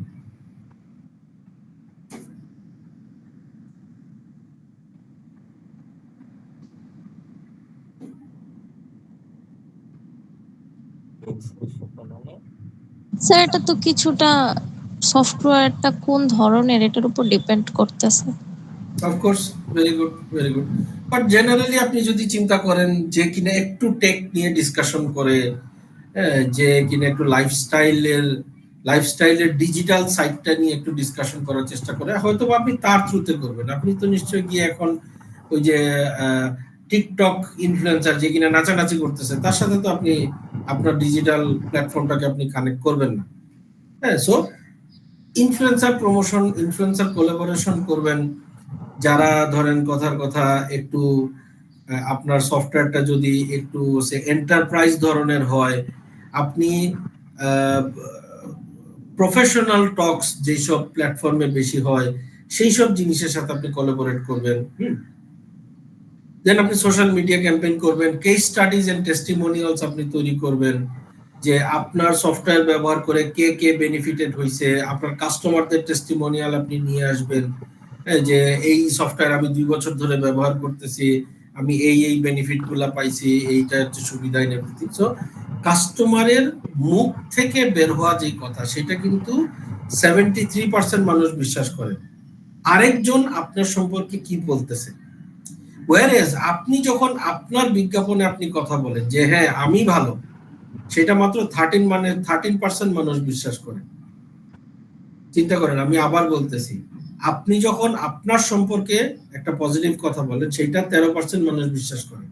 স্যার এটা তো কিছুটা সফটওয়্যারটা কোন ধরনের এটার উপর ডিপেন্ড করতেছে। Of course, very good, very good. But generally আপনি যদি চিন্তা করেন যে কিনা একটু টেক নিয়ে ডিসকাশন করে, যে কিনা একটু লাইফস্টাইলের ডিজিটাল সাইডটা নিয়ে একটু ডিসকাশন করার চেষ্টা করে, হয়তো আপনি তার থ্রুতে করবেন। আপনি তো নিশ্চয়ই গিয়ে এখন ওই যে টিকটক ইনফ্লুয়েন্সার যে কিনা নাচানাচি করতেছে, তার সাথে তো আপনি আপনার ডিজিটাল প্ল্যাটফর্মটাকে আপনি কানেক্ট করবেন না। হ্যাঁ, so influencer promotion, influencer collaboration করবেন। যারা ধরেন কথার কথা একটু আপনার সফটওয়্যারটা যদি একটু সে এন্টারপ্রাইজ ধরনের হয়, আপনি প্রফেশনাল টকস যেসব প্ল্যাটফর্মে বেশি হয় সেই সব জিনিসের সাথে আপনি কোলাবোরেট করবেন। দেন আপনি সোশ্যাল মিডিয়া ক্যাম্পেইন করবেন, কেস স্টাডিজ এন্ড টেস্টিমোনিয়ালস আপনি তৈরি করবেন, যে আপনার সফটওয়্যার ব্যবহার করে কে কে বেনিফিটেড হয়েছে, আপনার কাস্টমারদের টেস্টিমোনিয়াল আপনি নিয়ে আসবেন, যে এই সফটওয়্যার আমি 2 বছর ধরে ব্যবহার করতেছি, আমি এই বেনিফিট গুলা পাইছি, এইটা হচ্ছে সুবিধা এন্ড এভরিথিং। সো কাস্টমারের মুখ থেকে বের হওয়া যে কথা, সেটা কিন্তু 73% মানুষ বিশ্বাস করে আরেকজন আপনার সম্পর্কে কি বলতেছে। ওয়ারেজ আপনি যখন আপনার বিজ্ঞাপনে আপনি কথা বলেন যে হ্যাঁ আমি ভালো, সেটা মাত্র 13% মানুষ বিশ্বাস করে। চিন্তা করেন, আমি আবার বলতেছি, আপনি যখন আপনার সম্পর্কে একটা পজিটিভ কথা বলেন, সেটা 13% মানুষ বিশ্বাস করে।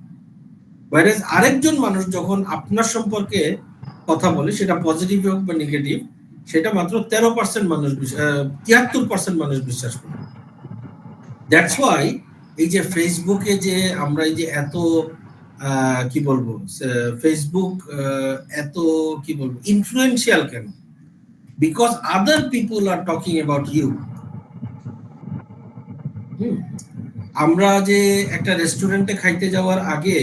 ওয়ারেজ আরেকজন মানুষ যখন আপনার সম্পর্কে কথা বলে, সেটা পজিটিভ হোক বা নেগেটিভ, সেটা মাত্র 13% মানুষ 73% মানুষ বিশ্বাস করে। দ্যাটস ওয়াই এই যে ফেসবুকে যে আমরা এই যে এত কি বলবো, ফেসবুক এত কি বলবো ইনফ্লুয়েন্সিয়াল কেন? Because other people are talking about you. আমরা যে একটা রেস্টুরেন্টে খাইতে যাওয়ার আগে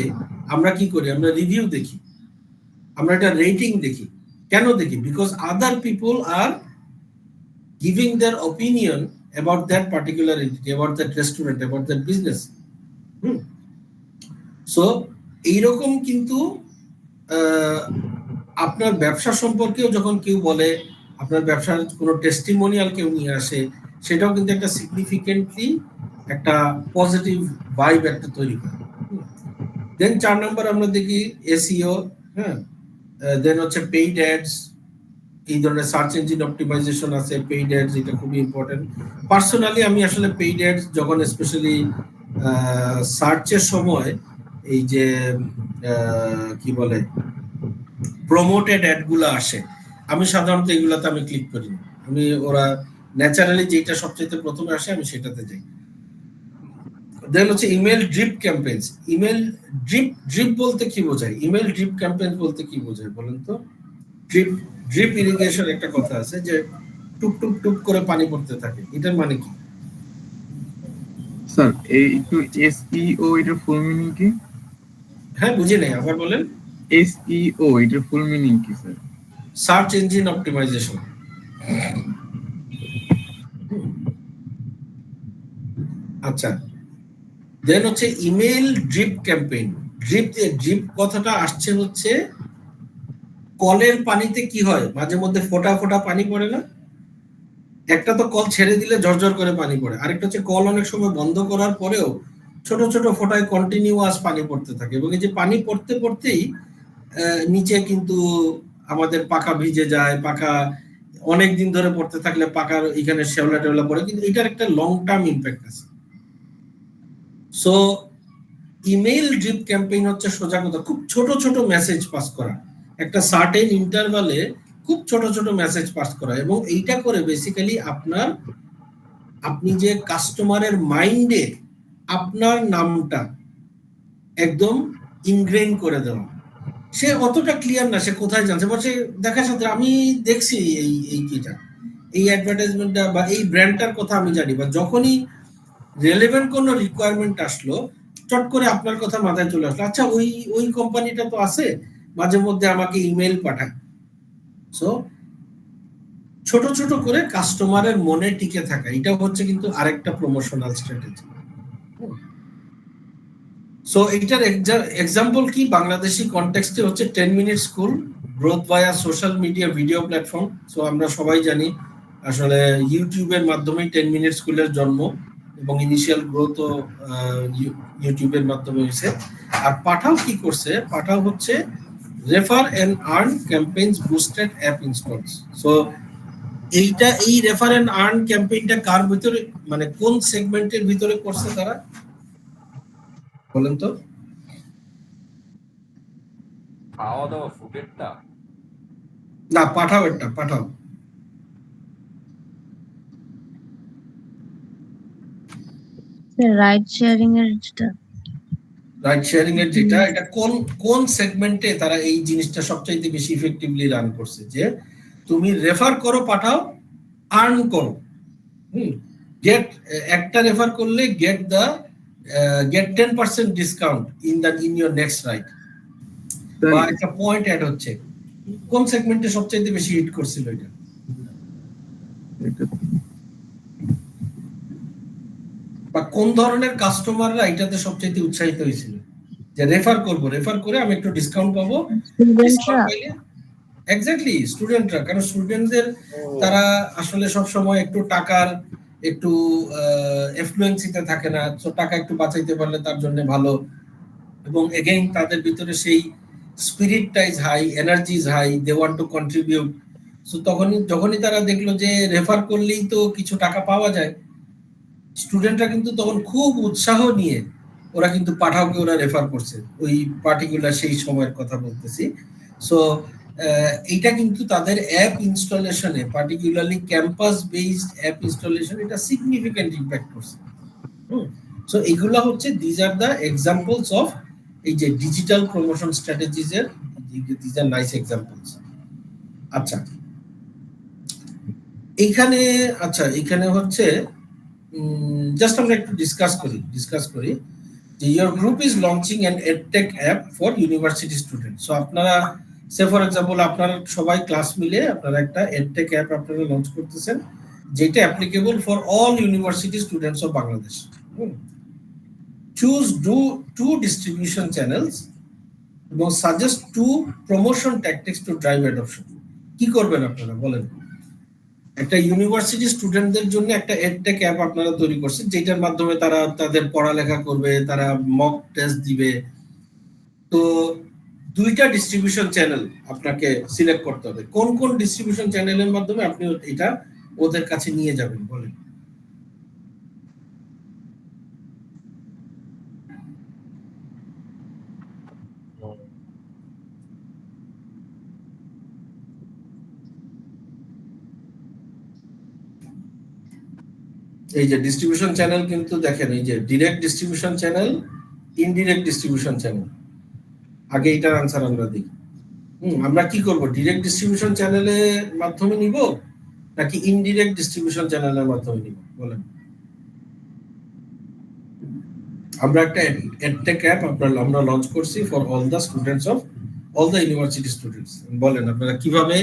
আমরা কি করি, আমরা রিভিউ দেখি, আমরা একটা রেটিং দেখি। কেন দেখি? Because other people are giving there opinion about that particular entity, about that restaurant, about that business. So এইরকম কিন্তু আপনার ব্যবসা সম্পর্কেও যখন কেউ বলে, আপনার ব্যবসার কোনো টেস্টিমোনিয়াল কেউ নিয়ে আসে, সেটাও কিন্তু একটা সিগনিফিকেন্টলি একটা পজিটিভ ভাইব একটা তৈরি করে। দেন 4 নম্বর আমরা দেখি এসইও। হ্যাঁ, দেন হচ্ছে পেইড অ্যাডস, এই ধরনের সার্চ ইঞ্জিন অপটিমাইজেশন আছে, পেইড অ্যাডস, এটা খুবই ইম্পর্টেন্ট। পার্সোনালি আমি আসলে পেইড অ্যাডস যখন স্পেশালি সার্চের সময় এই যে কি বলে প্রমোটেড অ্যাডগুলো আসে, আমি সাধারণত এগুলাতে আমি ক্লিক করি না। আমি ওরা ন্যাচারালি যেটা সবচেয়ে প্রথমে আসে আমি সেটাতে যাই। দেন হচ্ছে email drip campaigns. Email drip বলতে কি বোঝায়? ইমেল ড্রিপ ক্যাম্পেইন বলতে কি বোঝায় বলেন তো? ড্রিপ ইরিগেশন একটা কথা আছে, যে টুপ টুপ টুপ করে পানি পড়তে থাকে, এটার মানে কি স্যার? এই একটু এসইও এটার ফুল মিনিং কি? হ্যাঁ, বুঝি নাই, আবার বলেন। এসইও এটার ফুল মিনিং কি স্যার? Search engine optimisation. আচ্ছা, দেন হচ্ছে ইমেল ড্রিপ ক্যাম্পেইন। ড্রিপ কথাটা আসছে হচ্ছে কলের পানিতে কি হয়, মাঝে মধ্যে ফোঁটা ফোঁটা পানি পড়ে না? একটা তো কল ছেড়ে দিলে ঝরঝর করে পানি পড়ে, আরেকটা হচ্ছে কল অনেক সময় বন্ধ করার পরেও ছোট ছোট ফোঁটায় কন্টিনিউয়াস পানি পড়তে থাকে, এবং এই যে পানি পড়তে পড়তেই নিচে কিন্তু আমাদের পাকা ভিজে যায়, পাকা অনেক দিন ধরে পড়তে থাকলে পাকার এখানে শেওলা টেওলা পড়ে, কিন্তু এটার একটা লং টার্ম ইম্প্যাক্ট আছে। সো ইমেইল ড্রিপ ক্যাম্পেইন হচ্ছে সোজা কথা খুব ছোট ছোট মেসেজ পাস করা, একটা সার্টেন ইন্টারভালে খুব ছোট ছোট মেসেজ পাস করা, এবং এইটা করে বেসিক্যালি আপনি যে কাস্টমারের মাইন্ডে আপনার নামটা একদম ইনগ্রেইন করে দেওয়া। সে অতটা ক্লিয়ার না সে কোথায় জানছে, বলছে দেখার সাথে আমি দেখছি এই কিটা, এই অ্যাডভার্টাইজমেন্টটা বা এই ব্র্যান্ডটার কথা আমি জানি, বা যখনই রেলেভেন্ট কোনো রিকোয়ারমেন্ট আসলো চট করে আপনার কথা মাথায় চলে আসলো, আচ্ছা ওই কোম্পানিটা তো আছে, মাঝে মধ্যে আমাকে ইমেল পাঠায়। সো ছোট ছোট করে কাস্টমারের মনে টিকে থাকা, এটা হচ্ছে কিন্তু আরেকটা প্রমোশনাল স্ট্র্যাটেজি। সো এইটার এক্সাম্পল কি বাংলাদেশি কনটেক্সটে হচ্ছে 10 minute school, growth via social media video platform. So আমরা সবাই জানি আসলে ইউটিউবের মাধ্যমেই 10 মিনিট স্কুলের জন্ম, এবং ইনিশিয়াল গ্রোথও ইউটিউবের মাধ্যমে হয়েছে। আর পাঠাও কি করছে, পাঠাও হচ্ছে refer and earn campaigns boosted app installs. So এই রেফার এন্ড আর্ন ক্যাম্পেইনটা কার ভিতরে, মানে কোন সেগমেন্টের ভিতরে করছে তারা বলেন তো? খাওয়া দাওয়া ফুডেরটা না, পাঠাও একটা পাঠাও। রাইড শেয়ারিং এর যেটা, রাইড শেয়ারিং এর যেটা, এটা কোন সেগমেন্টে তারা এই জিনিসটা সবচাইতে বেশি ইফেক্টিভলি রান করছে, যে তুমি রেফার করো পাঠাও, আর্ন করো। গেট একটা রেফার করলে get 10% discount in your next ride, বা একটা পয়েন্ট অ্যাড হচ্ছে। কোন সেগমেন্টে সবচাইতে বেশি হিট করছিল এটা? বা কোন ধরনের কাস্টমাররা এটাতে সবচাইতে উৎসাহিত হয়েছিল যে রেফার করে আমি একটু ডিসকাউন্ট পাবো? এক্স্যাক্টলি স্টুডেন্টরা, কারণ স্টুডেন্টদের তারা আসলে সব সময় একটু টাকার একটু এফ্লুয়েন্সিতে থাকে না, তো টাকা একটু বাঁচাইতে পারলে তার জন্য ভালো, এবং এগেইন তাদের ভিতরে সেই স্পিরিটটা is high, energy is high, they want to contribute. So যখনই তারা দেখলো যে রেফার করলেই তো কিছু টাকা পাওয়া যায়, স্টুডেন্টরা কিন্তু তখন খুব উৎসাহ নিয়ে ওরা কিন্তু পাঠাওকে ওরা রেফার করছে, ওই পার্টিকুলার সেই সময়ের কথা বলতেছি। সো এইটা কিন্তু তাদের অ্যাপ ইনস্টলেশনে, particularly campus based app installation, এটা সিগনিফিক্যান্ট ইম্প্যাক্ট করছে। সো এগুলো হচ্ছে these are the examples of এই যে ডিজিটাল প্রমোশন স্ট্র্যাটেজিজ এর, দিজ আর নাইস এক্সাম্পলস। আচ্ছা এইখানে হচ্ছে জাস্ট আমরা একটু ডিসকাস করি যে your group is launching an edtech app for university students. So আপনারা সে ফর এক্সাম্পল আপনারা সবাই ক্লাস মিলে আপনারা একটা edtech app আপনারা লঞ্চ করতেছেন, যেটা applicable for all university students of Bangladesh. Choose two distribution channels এবং suggest 2 promotion tactics to drive adoption. কি করবেন আপনারা বলেন? একটা ইউনিভার্সিটি স্টুডেন্টদের জন্য একটা এডটেক অ্যাপ আপনারা তৈরি করছেন, যেটার মাধ্যমে তারা তাদের পড়ালেখা করবে, তারা মক টেস্ট দিবে। তো 2টা ডিস্ট্রিবিউশন চ্যানেল আপনাকে সিলেক্ট করতে হবে। কোন ডিস্ট্রিবিউশন চ্যানেলের মাধ্যমে আপনি এটা ওদের কাছে নিয়ে যাবেন বলেন? এই যে ডিস্ট্রিবিউশন চ্যানেল কিন্তু দেখেন, এই যে direct distribution channel, indirect distribution channel. আগে এটার আনসার আমরা দিই। আমরা কি করব, ডিরেক্ট ডিস্ট্রিবিউশন চ্যানেলের মাধ্যমে নিব নাকি ইনডিরেক্ট ডিস্ট্রিবিউশন চ্যানেলের মাধ্যমে নিব বলেন? আমরা একটা এডটেক অ্যাপ আমরা লঞ্চ করছি for all the students of all the university students. বলেন আপনারা কিভাবে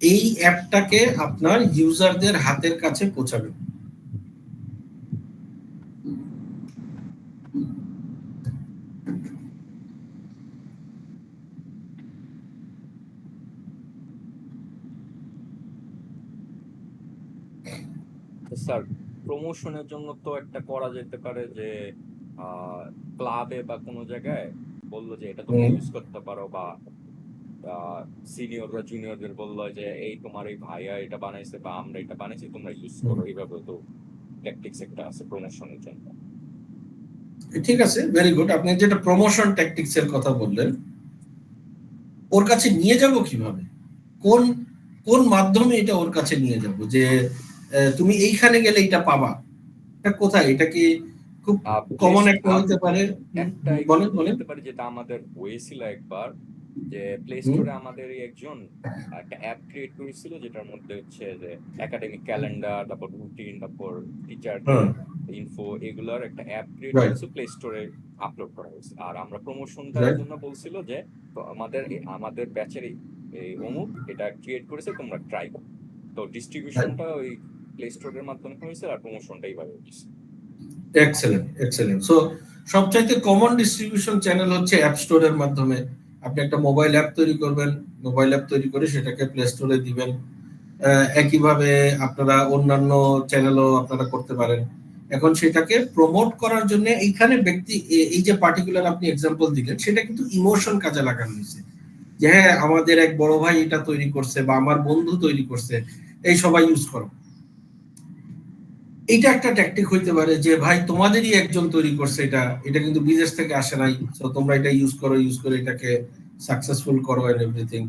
এই অ্যাপটাকে আপনার ইউজারদের হাতের কাছে পৌঁছাবেন। স্যার প্রমোশনের জন্য তো একটা করা যেতে পারে যে ক্লাবে বা কোনো জায়গায় বললো যে এটা তোমরা ইউজ করতে পারো, বা সিনিয়ররা জুনিয়রদের বললো যে এই তোমার এই ভাইয়া এটা বানাইছে বা আমরা এটা বানাইছি, তোমরা ইউজ করো। এইভাবে তো ট্যাকটিক্স একটা আছে প্রমোশনের জন্য। ঠিক আছে, ভেরি গুড। আপনি যেটা প্রমোশন ট্যাকটিক্স এর কথা বললেন, ওর কাছে নিয়ে যাব কিভাবে, কোন কোন মাধ্যমে এটা ওর কাছে নিয়ে যাব, যে তুমি এইখানে গেলে এটা পাবা, এটা কোথায়, এটা কি খুব কমন একটা হতে পারে? বলেন বলেন। হতে পারে যেটা আমাদের হয়েছিল একবার, যে প্লে স্টোরে আমাদের একজন একটা অ্যাপ ক্রিয়েট করেছিল যেটার মধ্যে হচ্ছে যে একাডেমিক ক্যালেন্ডার, তারপর রুটিন, তারপর টিচার ইনফো, এগুলোর একটা অ্যাপ ক্রিয়েট করেছে, প্লে স্টোরে আপলোড করা হয়েছে। আর আমরা প্রমোশনটার জন্য বলছিল যে তো আমাদের ব্যাচের এই অমুক এটা ক্রিয়েট করেছে, তোমরা ট্রাই করো। তো ডিস্ট্রিবিউশনটা ওই প্লে স্টোরের মাধ্যমে হয়েছে আর প্রমোশনটা এইভাবে হয়েছে। Excellent, excellent. সো সবচাইতে কমন ডিস্ট্রিবিউশন চ্যানেল হচ্ছে অ্যাপ স্টোরের মাধ্যমে। আপনি একটা মোবাইল অ্যাপ তৈরি করবেন, মোবাইল অ্যাপ তৈরি করে সেটাকে প্লে স্টোরে দিবেন। একইভাবে আপনারা অন্যান্য চ্যানেলও আপনারা করতে পারেন। এখন সেটাকে প্রমোট করার জন্য এইখানে ব্যক্তি, এই যে পার্টিকুলার আপনি এক্সাম্পল দিলেন, সেটা কিন্তু ইমোশন কাজে লাগানো হয়েছে, যে হ্যাঁ আমাদের এক বড় ভাই এটা তৈরি করছে বা আমার বন্ধু তৈরি করছে, এই সবাই ইউজ করো। এটা একটা ট্যাকটিক হইতে পারে যে ভাই তোমাদেরই একজন তৈরি করছে, এটা কিন্তু বিদেশ থেকে আসে নাই, সো তোমরা এটা ইউজ করে এটাকে সাকসেসফুল করো এন্ড এভরিথিং।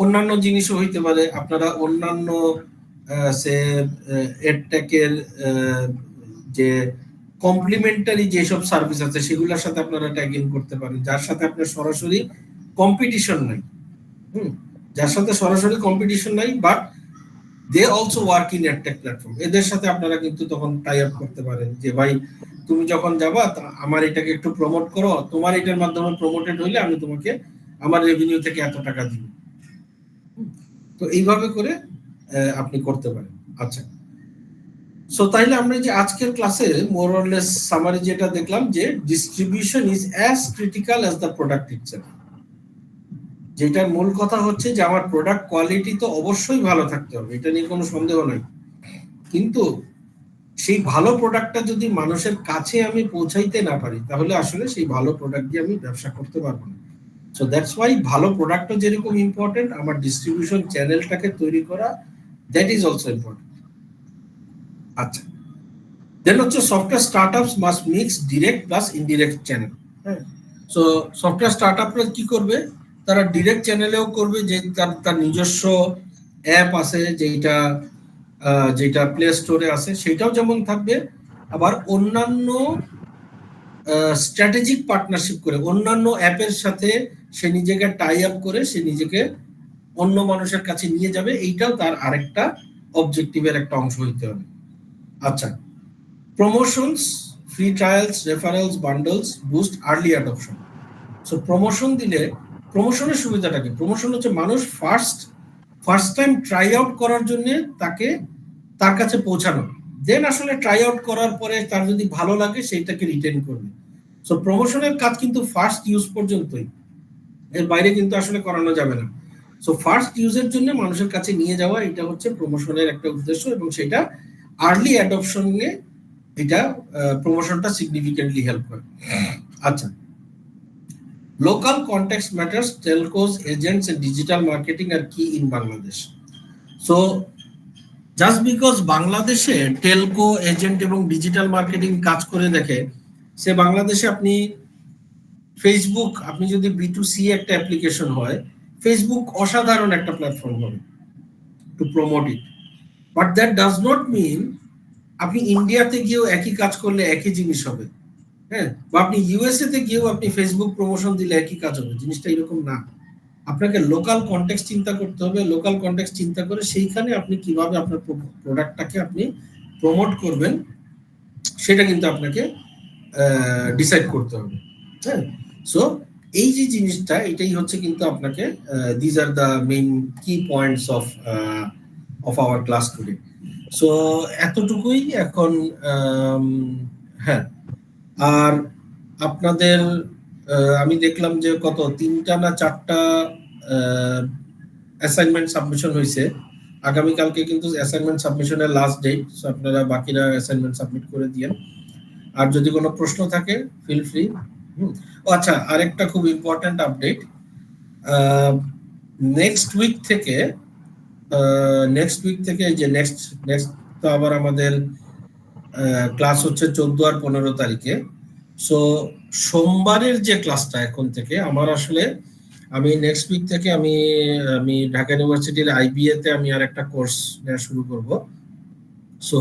অন্যান্য জিনিসও হইতে পারে, আপনারা অন্যান্য সে এডটেকের যে কমপ্লিমেন্টারি যেসব সার্ভিস আছে সেগুলোর সাথে আপনারা ট্যাগ ইন করতে পারেন, যার সাথে আপনার সরাসরি কম্পিটিশন নাই, যার সাথে সরাসরি কম্পিটিশন নাই, but they also work in edtech platform. এদের সাথে আপনারা কিন্তু তখন টাই আপ করতে পারেন যে ভাই তুমি যখন যাবা আমার এটাকে একটু প্রমোট করো, তোমার এটার মাধ্যমে প্রমোটেড হইলে আমি তোমাকে আমার রেভিনিউ থেকে এত টাকা দিব। তো এইভাবে করে আপনি করতে পারেন। আচ্ছা, সো তাইলে আমরা যে আজকের ক্লাসে মোর অর লেস সামারি যেটা দেখলাম, যে distribution is as critical as the product itself. যেটার মূল কথা হচ্ছে যে আমার প্রোডাক্ট কোয়ালিটি তো অবশ্যই ভালো থাকতে হবে, এটা নিয়ে কোনো সন্দেহ নাই, কিন্তু সেই ভালো প্রোডাক্টটা যদি মানুষের কাছে আমি পৌঁছাইতে না পারি, তাহলে আসলে সেই ভালো প্রোডাক্ট দিয়ে আমি ব্যবসা করতে পারবো না। সো দ্যাটস ওয়াই ভালো প্রোডাক্টও যেরকম ইম্পর্টেন্ট, আমার ডিস্ট্রিবিউশন চ্যানেলটাকে তৈরি করা দ্যাট ইজ অলসো ইম্পর্টেন্ট। আচ্ছা, দেন হচ্ছে software startups must mix direct plus indirect channel. হ্যাঁ, সো সফটওয়্যার স্টার্টআপরা কি করবে, তারা ডিরেক্ট চ্যানেলেও করবে, যে তার নিজস্ব অ্যাপ আছে যেটা প্লে স্টোরে আছে সেটাও যেমন থাকবে, আবার অন্যান্য স্ট্র্যাটেজিক পার্টনারশিপ করে অন্যান্য অ্যাপের সাথে সে নিজেকে টাই আপ করে সে নিজেকে অন্য মানুষের কাছে নিয়ে যাবে, এইটাও তার আরেকটা অবজেক্টিভের একটা অংশ হইতে হবে। আচ্ছা, promotions, free trials, referrals, bundles boost early adoption. So promotion দিলে, প্রমোশনের সুবিধাটা কি, প্রমোশন হচ্ছে মানুষ ফার্স্ট টাইম ট্রাই আউট করার জন্য তাকে তার কাছে পৌঁছানো, দেন আসলে ট্রাই আউট করার পরে তার যদি ভালো লাগে সেইটাকে রিটেন করবে। সো প্রমোশনের কাজ কিন্তু ফার্স্ট ইউজ পর্যন্তই, এর বাইরে কিন্তু আসলে করানো যাবে না। সো ফার্স্ট ইউজের জন্য মানুষের কাছে নিয়ে যাওয়া, এটা হচ্ছে প্রমোশনের একটা উদ্দেশ্য, এবং সেটা আর্লি অ্যাডপশনে এটা প্রমোশনটা সিগনিফিকেন্টলি হেল্প করে। আচ্ছা, local context matters, telcos, agents and digital marketing are key in Bangladesh. So just because বাংলাদেশে টেলকো, এজেন্ট এবং ডিজিটাল মার্কেটিং কাজ করে দেখে, সে বাংলাদেশে আপনি ফেসবুক, আপনি যদি B2C একটা অ্যাপ্লিকেশন হয়, ফেসবুক অসাধারণ একটা প্ল্যাটফর্ম হবে to promote it, but that does not mean আপনি ইন্ডিয়াতে গিয়েও একই কাজ করলে একই জিনিস হবে। হ্যাঁ, বা আপনি ইউএসএ তে গিয়েও আপনি ফেসবুক প্রমোশন দিলে একই কাজ হবে, জিনিসটা এরকম না। আপনাকে লোকাল কনটেক্সট চিন্তা করতে হবে, লোকাল কনটেক্সট চিন্তা করে সেইখানে আপনি কিভাবে আপনার প্রোডাক্টটাকে আপনি প্রমোট করবেন সেটা কিন্তু আপনাকে ডিসাইড করতে হবে। হ্যাঁ, সো এই যে জিনিসটা, এটাই হচ্ছে কিন্তু আপনাকে দিজ আর দ্য মেইন কি points of our class today. So এতটুকুই এখন। হ্যাঁ, আর আপনাদের আমি দেখলাম যে কত 3টা না 4টা অ্যাসাইনমেন্ট সাবমিশন হয়েছে। আগামীকালকে কিন্তু অ্যাসাইনমেন্ট সাবমিশনের লাস্ট ডেট, সো আপনারা বাকিরা অ্যাসাইনমেন্ট সাবমিট করে দিয়েন। আর যদি কোনো প্রশ্ন থাকে ফিল ফ্রি। আচ্ছা, আরেকটা খুব ইম্পর্ট্যান্ট আপডেট, নেক্সট উইক থেকে এই যে নেক্সট তো আবার আমাদের ক্লাস হচ্ছে 14 আর 15 তারিখে। সো সোমবারের যে ক্লাসটা এখন থেকে আমার আসলে আমি নেক্সট উইক থেকে আমি ঢাকা ইউনিভার্সিটির আইবিএ তে আমি আর একটা কোর্স নেওয়া শুরু করব। সো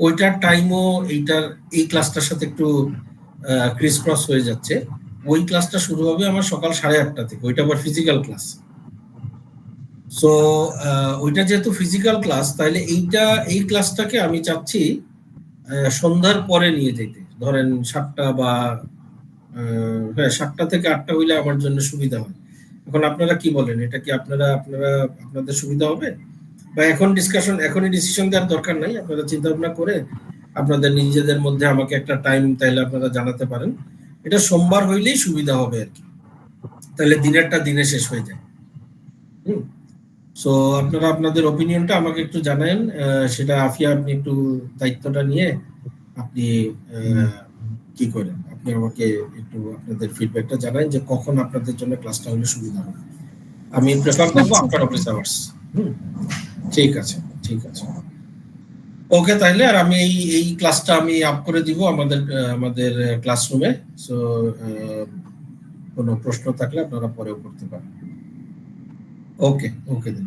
ওইটার টাইমও এই ক্লাসটার সাথে একটু ক্রিসক্রস হয়ে যাচ্ছে। ওই ক্লাসটা শুরু হবে আমার সকাল 8:30 থেকে, ওইটা আবার ফিজিক্যাল ক্লাস। সো ওইটা যেহেতু ফিজিক্যাল ক্লাস, তাহলে এই ক্লাসটাকে আমি চাচ্ছি সন্ধ্যার পরে নিয়ে যেতে, ধরেন 7টা বা 7টা থেকে 8টা হইলে আমার জন্য সুবিধা হয়। এখন আপনারা কি বলেন, এটা কি আপনাদের সুবিধা হবে? বা এখনই ডিসিশন দেওয়ার দরকার নাই, আপনারা চিন্তা ভাবনা করে আপনাদের নিজেদের মধ্যে আমাকে একটা টাইম তাইলে আপনারা জানাতে পারেন। এটা সোমবার হইলেই সুবিধা হবে আর কি, তাহলে দিনেরটা দিনে শেষ হয়ে যায়। সো আপনারা আপনাদের ওপিনিয়নটা আমাকে একটু জানান। সেটা আফিয়া, আপনি একটু দায়িত্বটা নিয়ে আপনি কি করেন, আপনি আমাকে একটু আপনাদের ফিডব্যাকটা জানান যে কখন আপনাদের জন্য ক্লাসটা হলে সুবিধা হবে। আমি প্রেফার করবো আফটার অফিস আওয়ার্স। ঠিক আছে। ওকে, তাইলে আর আমি এই ক্লাসটা আমি আপ করে দিব আমাদের ক্লাসরুমে। সো কোনো প্রশ্ন থাকলে আপনারা পরেও করতে পারেন। ওকে,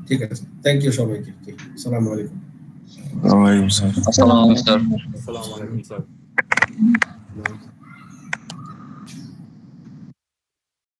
ঠিক আছে। থ্যাংক ইউ সবাইকে। আসসালামু আলাইকুম। আসসালামু আলাইকুম স্যার।